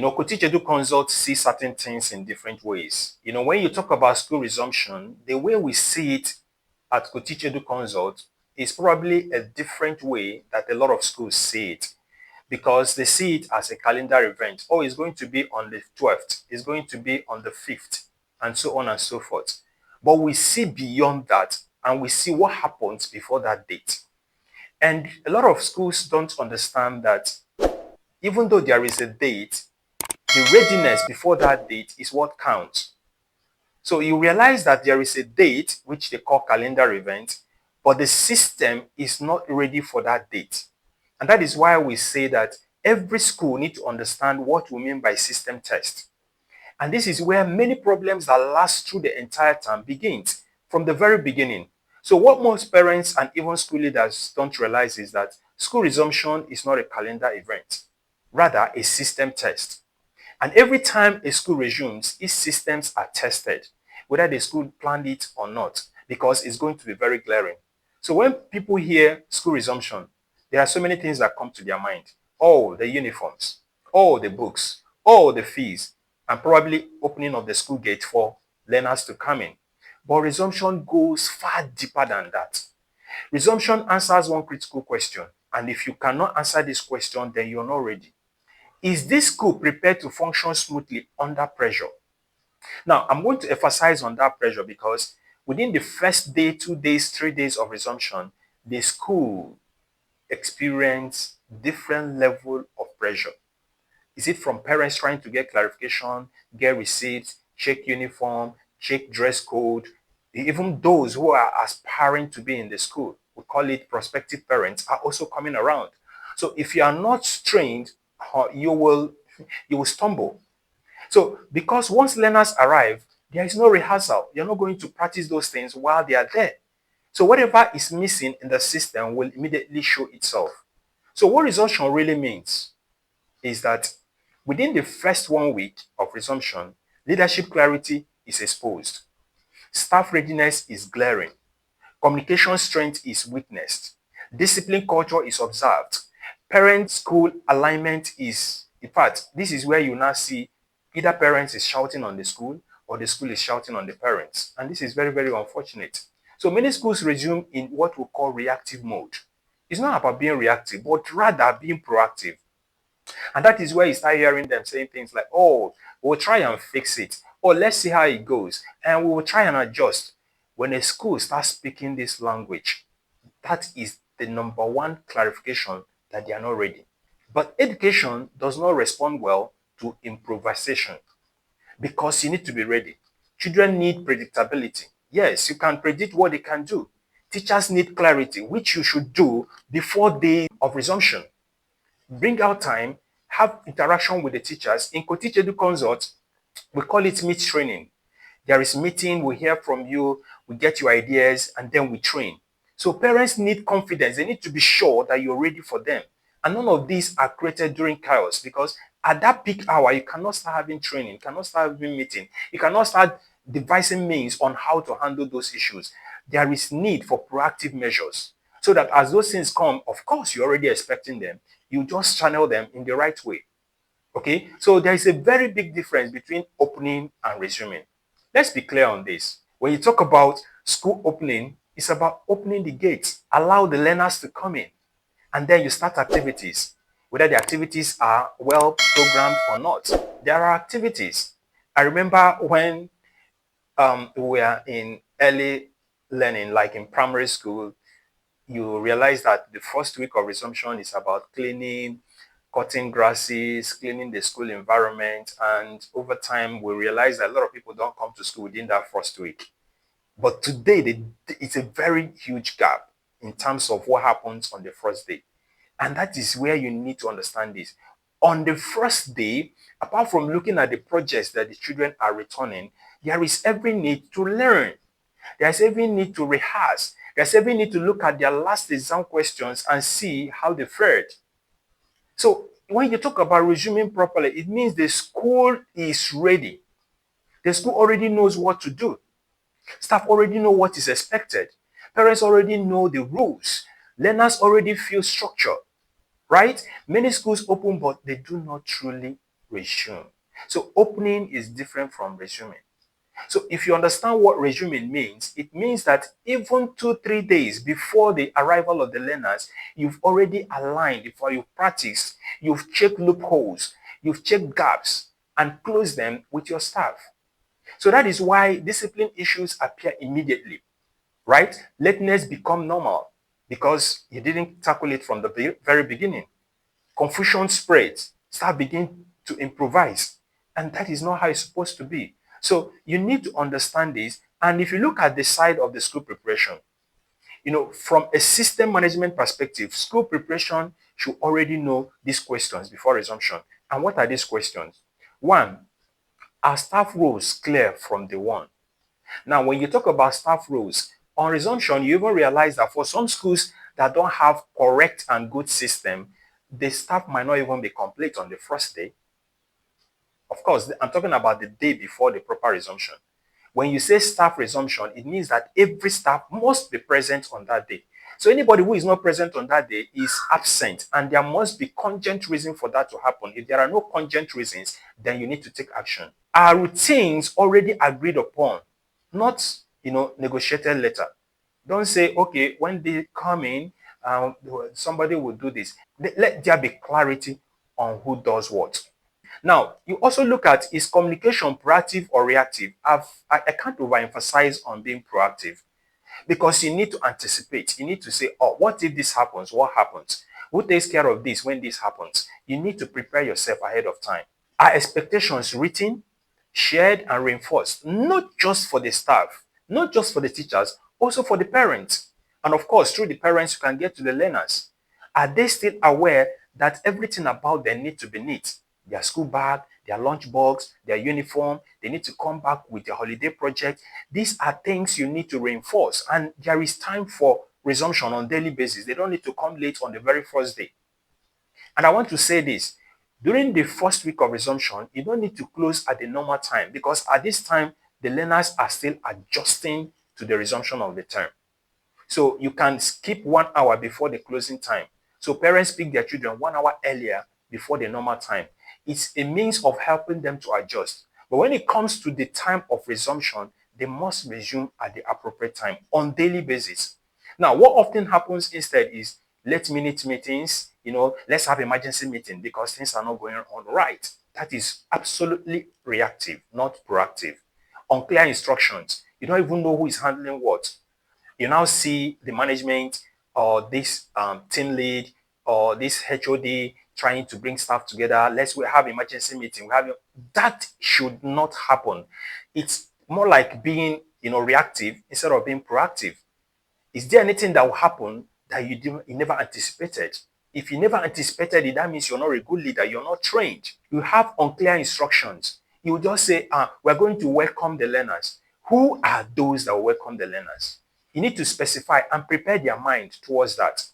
Coateach Educonsult see certain things in different ways. When you talk about school resumption, the way we see it at Coateach Educonsult is probably a different way that a lot of schools see it, because they see it as a calendar event. Oh, it's going to be on the 12th, it's going to be on the 5th, and so on and so forth. But we see beyond that, and we see what happens before that date. And a lot of schools don't understand that even though there is a date, the readiness before that date is what counts. So you realize that there is a date, which they call calendar event, but the system is not ready for that date. And that is why we say that every school needs to understand what we mean by system test. And this is where many problems that last through the entire term begins, from the very beginning. So what most parents and even school leaders don't realize is that school resumption is not a calendar event, rather a system test. And every time a school resumes, its systems are tested, whether the school planned it or not, because it's going to be very glaring. So when people hear school resumption, there are so many things that come to their mind. Oh, the uniforms, oh, the books, oh, the fees, and probably opening of the school gate for learners to come in. But resumption goes far deeper than that. Resumption answers one critical question. And if you cannot answer this question, then you're not ready. Is this school prepared to function smoothly under pressure? Now, I'm going to emphasize on that pressure because within the first day, 2 days, 3 days of resumption, the school experience different level of pressure. Is it from parents trying to get clarification, get receipts, check uniform, check dress code? Even those who are aspiring to be in the school, we call it prospective parents, are also coming around. So if you are not trained, you will stumble. So because once learners arrive, there is no rehearsal. You're not going to practice those things while they are there. So whatever is missing in the system will immediately show itself. So what resumption really means is that within the first 1 week of resumption, leadership clarity is exposed. Staff readiness is glaring. Communication strength is witnessed. Discipline culture is observed. Parent-school alignment is, in fact, this is where you now see either parents is shouting on the school or the school is shouting on the parents. And this is very, very unfortunate. So many schools resume in what we call reactive mode. It's not about being reactive, but rather being proactive. And that is where you start hearing them saying things like, oh, we'll try and fix it. Or let's see how it goes. And we will try and adjust. When a school starts speaking this language, that is the number one clarification that they are not ready. But education does not respond well to improvisation because you need to be ready. Children need predictability. Yes, you can predict what they can do. Teachers need clarity, which you should do before day of resumption. Bring out time, have interaction with the teachers. In Coateach Educonsult, we call it meet training. There is meeting, we hear from you, we get your ideas, and then we train. So parents need confidence. They need to be sure that you're ready for them. And none of these are created during chaos because at that peak hour, you cannot start having training, you cannot start having meeting, you cannot start devising means on how to handle those issues. There is need for proactive measures so that as those things come, of course, you're already expecting them, you just channel them in the right way. Okay, so there is a very big difference between opening and resuming. Let's be clear on this. When you talk about school opening, it's about opening the gates, allow the learners to come in, and then you start activities. Whether the activities are well programmed or not, there are activities. I remember when we were in early learning, like in primary school, you realize that the first week of resumption is about cleaning, cutting grasses, cleaning the school environment. And over time, we realize that a lot of people don't come to school within that first week. But today, it's a very huge gap in terms of what happens on the first day. And that is where you need to understand this. On the first day, apart from looking at the projects that the children are returning, there is every need to learn. There's every need to rehearse. There's every need to look at their last exam questions and see how they fared. So when you talk about resuming properly, it means the school is ready. The school already knows what to do. Staff already know what is expected. Parents already know the rules. Learners already feel structure, right? Many schools open, but they do not truly resume. So opening is different from resuming. So if you understand what resuming means, it means that even 2-3 days before the arrival of the learners, you've already aligned, before you've practiced, you've checked loopholes, you've checked gaps and closed them with your staff. So that is why discipline issues appear immediately, right? Lateness become normal because you didn't tackle it from the very beginning. Confusion spreads, staff begin to improvise, and that is not how it's supposed to be. So you need to understand this. And if you look at the side of the school preparation, from a system management perspective, school preparation should already know these questions before resumption. And what are these questions? One, are staff roles clear from the one? Now, when you talk about staff roles, on resumption, you even realize that for some schools that don't have correct and good system, the staff might not even be complete on the first day. Of course, I'm talking about the day before the proper resumption. When you say staff resumption, it means that every staff must be present on that day. So anybody who is not present on that day is absent, and there must be cogent reason for that to happen. If there are no cogent reasons, then you need to take action. Are routines already agreed upon, not negotiated later? Don't say, okay, when they come in, somebody will do this. Let there be clarity on who does what. Now, you also look at, is communication proactive or reactive? I can't overemphasize on being proactive, because you need to anticipate. You need to say, oh, what if this happens? What happens? Who takes care of this when this happens? You need to prepare yourself ahead of time. Are expectations written, shared, and reinforced? Not just for the staff, not just for the teachers, also for the parents. And of course, through the parents, you can get to the learners. Are they still aware that everything about them need to be neat? Their school bag, their lunch box, their uniform, they need to come back with their holiday project. These are things you need to reinforce. And there is time for resumption on a daily basis. They don't need to come late on the very first day. And I want to say this, during the first week of resumption, you don't need to close at the normal time, because at this time, the learners are still adjusting to the resumption of the term. So you can skip 1 hour before the closing time. So parents pick their children 1 hour earlier before the normal time. It's a means of helping them to adjust. But when it comes to the time of resumption, they must resume at the appropriate time on daily basis. Now, what often happens instead is late minute meetings, let's have emergency meeting because things are not going on right. That is absolutely reactive, not proactive. Unclear instructions. You don't even know who is handling what. You now see the management or this team lead or this HOD trying to bring staff together. We have emergency meeting. That should not happen. It's more like being reactive instead of being proactive. Is there anything that will happen that you never anticipated? If you never anticipated it, that means you're not a good leader. You're not trained. You have unclear instructions. You just say, we're going to welcome the learners. Who are those that will welcome the learners? You need to specify and prepare their mind towards that.